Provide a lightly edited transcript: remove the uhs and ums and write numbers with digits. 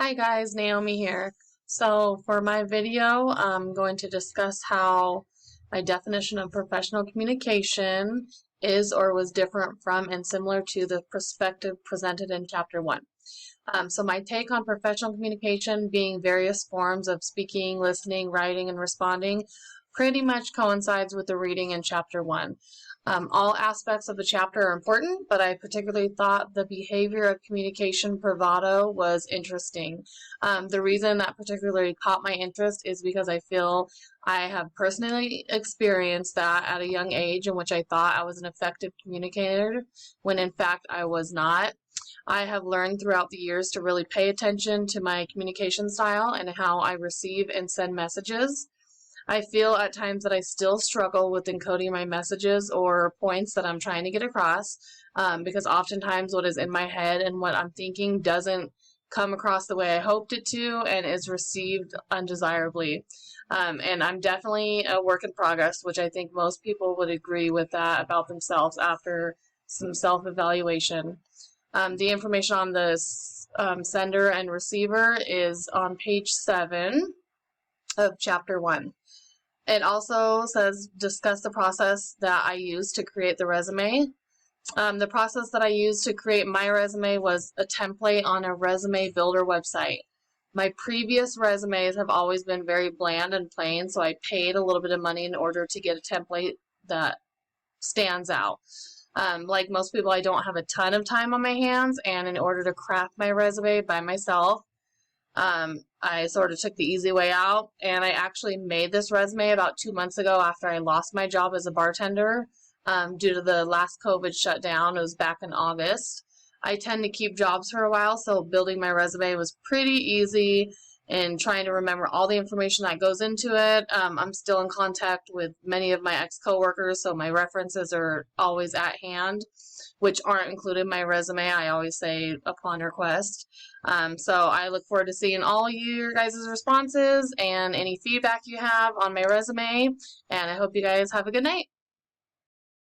Hi guys, Naomi here. So for my video, I'm going to discuss how my definition of professional communication is or was different from and similar to the perspective presented in Chapter 1. So my take on professional communication being various forms of speaking, listening, writing, and responding pretty much coincides with the reading in Chapter 1. All aspects of the chapter are important, but I particularly thought the behavior of communication bravado was interesting. The reason that particularly caught my interest is because I feel I have personally experienced that at a young age in which I thought I was an effective communicator when in fact I was not. I have learned throughout the years to really pay attention to my communication style and how I receive and send messages. I feel at times that I still struggle with encoding my messages or points that I'm trying to get across because oftentimes what is in my head and what I'm thinking doesn't come across the way I hoped it to and is received undesirably. And I'm definitely a work in progress, which I think most people would agree with that about themselves after some self-evaluation. The information on the sender and receiver is on page 7 of Chapter 1. It also says discuss the process that I used to create the resume. The process that I used to create my resume was a template on a resume builder website. My previous resumes have always been very bland and plain, so I paid a little bit of money in order to get a template that stands out. Like most people, I don't have a ton of time on my hands, and in order to craft my resume by myself, I sort of took the easy way out, and I actually made this resume about 2 months ago after I lost my job as a bartender due to the last COVID shutdown. It was back in August. I tend to keep jobs for a while, so building my resume was pretty easy and trying to remember all the information that goes into it. I'm still in contact with many of my ex-coworkers, so my references are always at hand, which aren't included in my resume. I always say upon request. So I look forward to seeing all your guys' responses and any feedback you have on my resume, and I hope you guys have a good night.